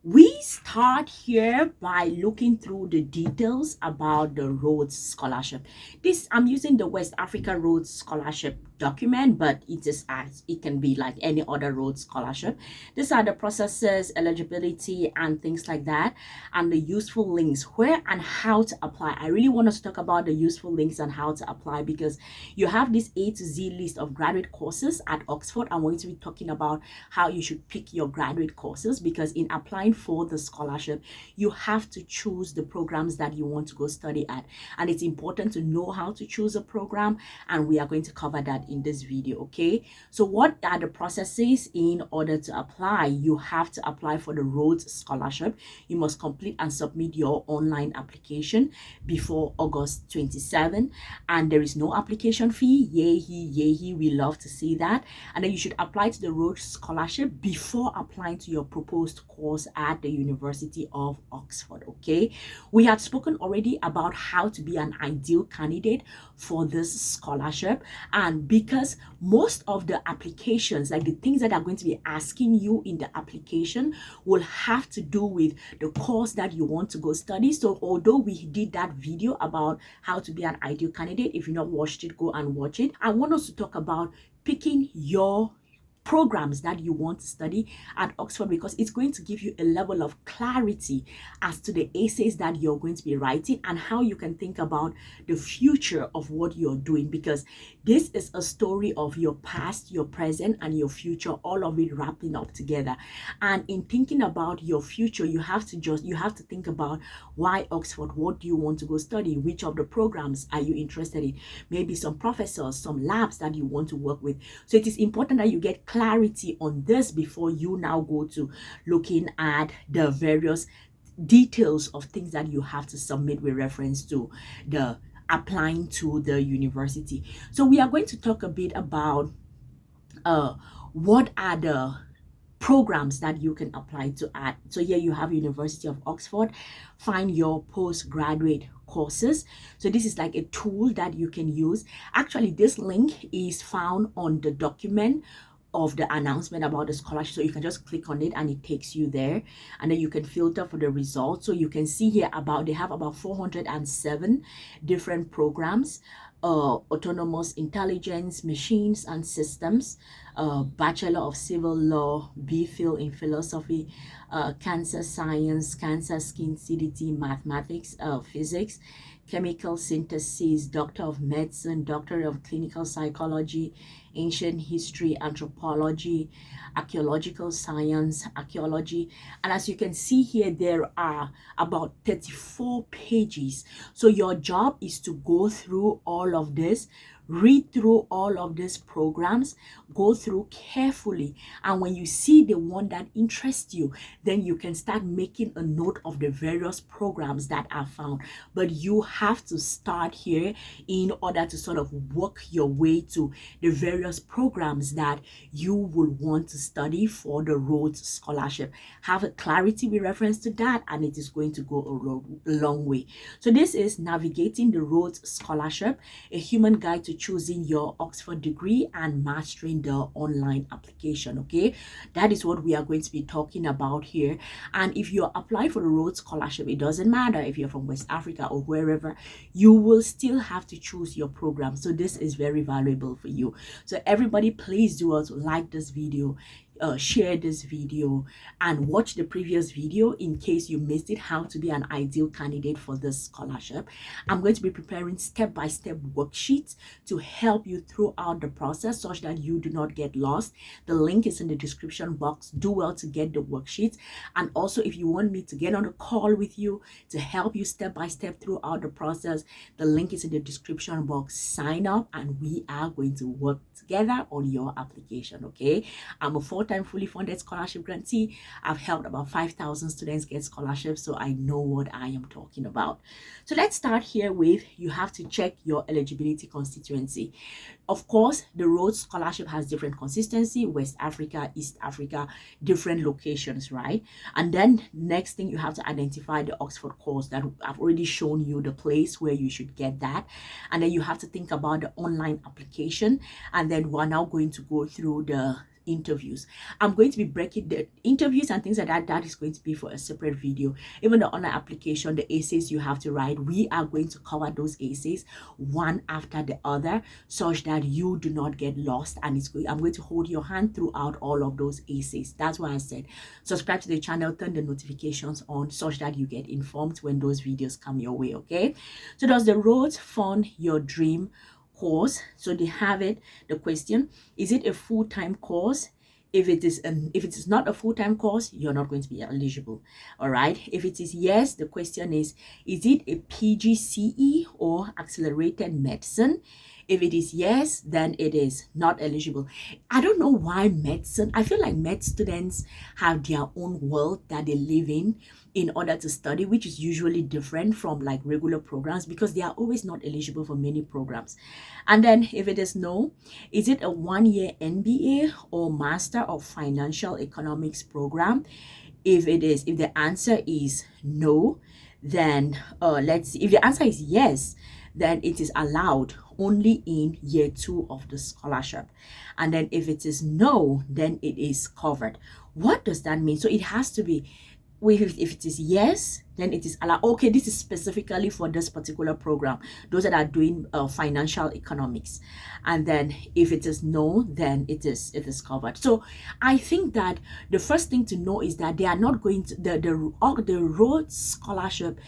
We start here by looking through the details about the Rhodes Scholarship. This I'm using the West Africa Rhodes Scholarship document, but it is as it can be like any other Rhodes Scholarship. These are the processes, eligibility, and things like that, and the useful links where and how to apply. I really want us to talk about the useful links and how to apply because you have this A to Z list of graduate courses at Oxford. I'm going to be talking about how you should pick your graduate courses because in applying for the scholarship, you have to choose the programs that you want to go study at. And it's important to know how to choose a program, and we are going to cover that in this video, okay? So what are the processes in order to apply? You have to apply for the Rhodes Scholarship. You must complete and submit your online application before August 27, and there is no application fee. Yay, we love to see that. And then you should apply to the Rhodes Scholarship before applying to your proposed course at the University of Oxford, okay? We had spoken already about how to be an ideal candidate for this scholarship, and because most of the applications, like the things that are going to be asking you in the application, will have to do with the course that you want to go study. So although we did that video about how to be an ideal candidate, if you've not watched it, go and watch it. I want us to talk about picking your programs that you want to study at Oxford, because it's going to give you a level of clarity as to the essays that you're going to be writing and how you can think about the future of what you're doing, because this is a story of your past, your present, and your future, all of it wrapping up together. And in thinking about your future, you have to think about why Oxford, what do you want to go study, which of the programs are you interested in, maybe some professors, some labs that you want to work with. So it is important that you get clarity on this before you now go to looking at the various details of things that you have to submit with reference to the applying to the university. So we are going to talk a bit about what are the programs that you can apply to at. So here you have University of Oxford. Find your postgraduate courses. So this is like a tool that you can use. Actually, this link is found on the document of the announcement about the scholarship, so you can just click on it and it takes you there, and then you can filter for the results. So you can see here they have about 407 different programs: autonomous intelligence, machines and systems, Bachelor of Civil Law, BPhil in philosophy, cancer science, cancer skin CDT, mathematics, physics, chemical synthesis, Doctor of Medicine, Doctor of Clinical Psychology, ancient history, anthropology, archaeological science, archaeology. And as you can see here, there are about 34 pages. So your job is to go through all of this, read through all of these programs, go through carefully, and when you see the one that interests you, then you can start making a note of the various programs that are found. But you have to start here in order to sort of work your way to the various programs that you will want to study for the Rhodes Scholarship. Have a clarity with reference to that, and it is going to go a long way. So this is Navigating the Rhodes Scholarship, a human guide to choosing your Oxford degree and mastering the online application, okay? That is what we are going to be talking about here. And if you apply for the Rhodes Scholarship, it doesn't matter if you're from West Africa or wherever, you will still have to choose your program. So this is very valuable for you. So everybody, please do also like this video, share this video, and watch the previous video in case you missed it, how to be an ideal candidate for this scholarship. I'm going to be preparing step-by-step worksheets to help you throughout the process such that you do not get lost. The link is in the description box. Do well to get the worksheets. And also, if you want me to get on a call with you to help you step-by-step throughout the process, the link is in the description box. Sign up and we are going to work together on your application, okay? I'm a full-time fully funded scholarship grantee. I've helped about 5,000 students get scholarships, so I know what I am talking about. So let's start here with, you have to check your eligibility constituency. Of course, the Rhodes Scholarship has different consistency: West Africa, East Africa, different locations, right? And then next thing, you have to identify the Oxford course that I've already shown you the place where you should get that. And then you have to think about the online application. And then we're now going to go through the interviews. I'm going to be breaking the interviews and things like that. That is going to be for a separate video. Even the online application, the essays you have to write, we are going to cover those essays one after the other, such that you do not get lost. And I'm going to hold your hand throughout all of those essays. That's why I said subscribe to the channel, turn the notifications on, such that you get informed when those videos come your way. Okay, so does the Rhodes fund your dream course? So they have it, the question: is it a full-time course? If it is not a full-time course, you're not going to be eligible. All right, if it is yes, the question is it a PGCE or accelerated medicine? If it is yes, then it is not eligible. I don't know why medicine. I feel like med students have their own world that they live in order to study, which is usually different from like regular programs, because they are always not eligible for many programs. And then if it is no, is it a 1-year MBA or Master of Financial Economics program? If the answer is no, then let's see. If the answer is yes, then it is allowed only in year 2 of the scholarship. And then if it is no, then it is covered. What does that mean? So it has to be, if it is yes, then it is allowed. Okay, this is specifically for this particular program, those that are doing financial economics. And then if it is no, then it is covered. So I think that the first thing to know is that they are not going to the Rhodes Scholarship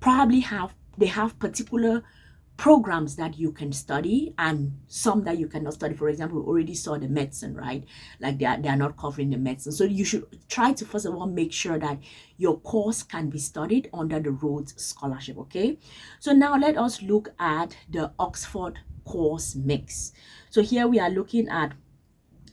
probably have particular programs that you can study and some that you cannot study. For example, we already saw the medicine, right? Like they are not covering the medicine. So you should try to first of all make sure that your course can be studied under the Rhodes Scholarship. Okay, so now let us look at the Oxford course mix. So here we are looking at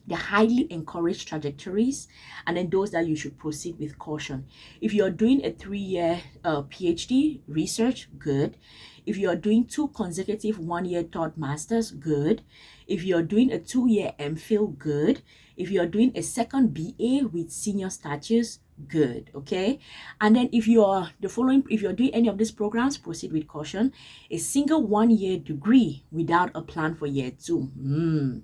the highly encouraged trajectories, and then those that you should proceed with caution. If you're doing a 3-year PhD research, good. If you're doing 2 consecutive 1-year third masters, good. If you're doing a 2-year MPhil, good. If you're doing a second BA with senior status, good. Okay, and then if you're doing any of these programs, proceed with caution. A single 1-year degree without a plan for year 2,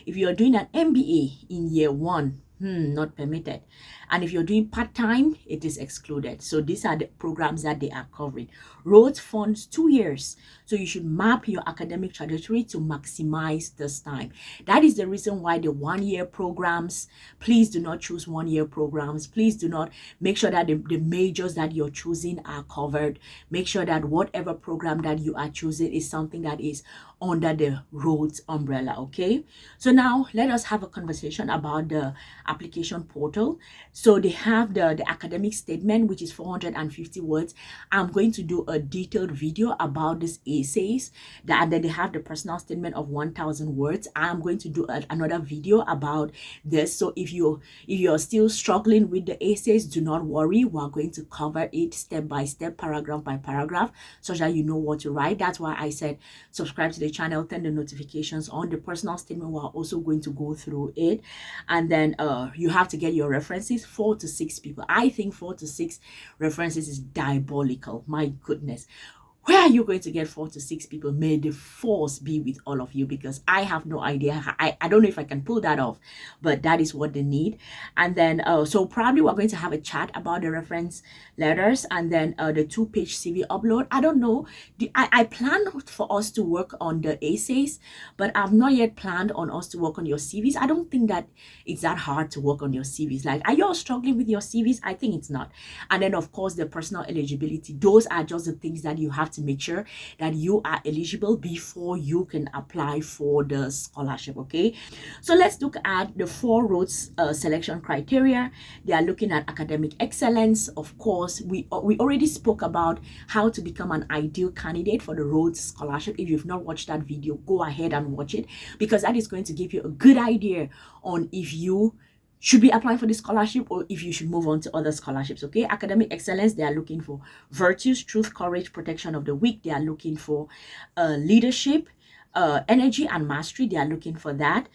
if you're doing an MBA in year 1, not permitted. And if you're doing part-time, it is excluded. So these are the programs that they are covering. Rhodes funds 2 years, so you should map your academic trajectory to maximize this time. That is the reason why the 1-year programs, please do not choose 1-year programs. Please do not, make sure that the majors that you're choosing are covered. Make sure that whatever program that you are choosing is something that is under the Rhodes umbrella. Okay, so now let us have a conversation about the application portal. So they have the academic statement, which is 450 words. I'm going to do a detailed video about these essays, and then they have the personal statement of 1,000 words. I'm going to do another video about this. So if you're still struggling with the essays, do not worry. We're going to cover it step by step, paragraph by paragraph, so that you know what to write. That's why I said subscribe to the channel, turn the notifications on. The personal statement, we're also going to go through it, and then you have to get your references. 4 to 6 people. I think 4 to 6 references is diabolical. My goodness, where are you going to get 4 to 6 people? May the force be with all of you, because I have no idea. I don't know if I can pull that off, but that is what they need. And then so probably we're going to have a chat about the reference letters, and then the 2-page CV upload. I don't know. I plan for us to work on the essays, but I've not yet planned on us to work on your CVs. I don't think that it's that hard to work on your CVs. Like, are you all struggling with your CVs? I think it's not. And then of course the personal eligibility. Those are just the things that you have to make sure that you are eligible before you can apply for the scholarship. Okay, so let's look at the 4 Rhodes selection criteria. They are looking at academic excellence. Of course, we already spoke about how to become an ideal candidate for the Rhodes Scholarship. If you've not watched that video, go ahead and watch it, because that is going to give you a good idea on if you should be applying for the scholarship or if you should move on to other scholarships. Okay, academic excellence, they are looking for virtues, truth, courage, protection of the weak. They are looking for leadership, energy and mastery, they are looking for that.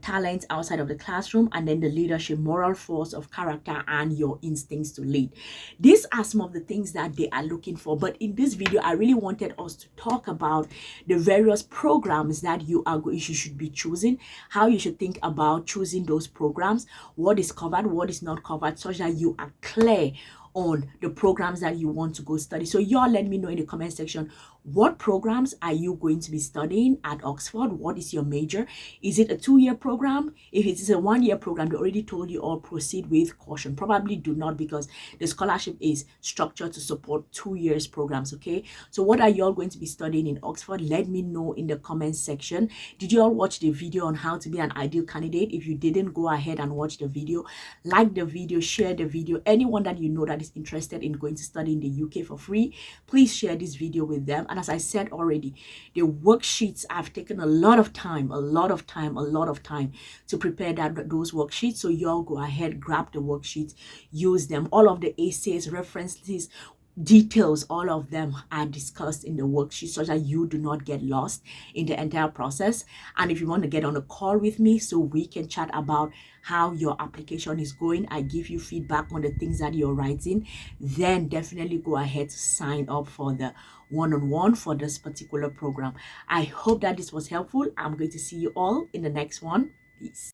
Talents outside of the classroom, and then the leadership, moral force of character, and your instincts to lead. These are some of the things that they are looking for. But in this video, I really wanted us to talk about the various programs that you should be choosing, how you should think about choosing those programs, what is covered, what is not covered, such that you are clear on the programs that you want to go study. So y'all let me know in the comment section, what programs are you going to be studying at Oxford? What is your major? Is it a 2-year program? If it is a 1-year program, they already told you all proceed with caution. Probably do not, because the scholarship is structured to support 2 years programs. Okay, so what are you all going to be studying in Oxford? Let me know in the comment section. Did you all watch the video on how to be an ideal candidate? If you didn't, go ahead and watch the video, like the video, share the video. Anyone that you know that is interested in going to study in the UK for free, please share this video with them. And as I said already, the worksheets have taken a lot of time to prepare those worksheets. So y'all go ahead, grab the worksheets, use them. All of the essays, references, details, all of them are discussed in the worksheet, so that you do not get lost in the entire process. And if you want to get on a call with me so we can chat about how your application is going, I give you feedback on the things that you're writing, then definitely go ahead to sign up for the one-on-one for this particular program. I hope that this was helpful. I'm going to see you all in the next one. Peace.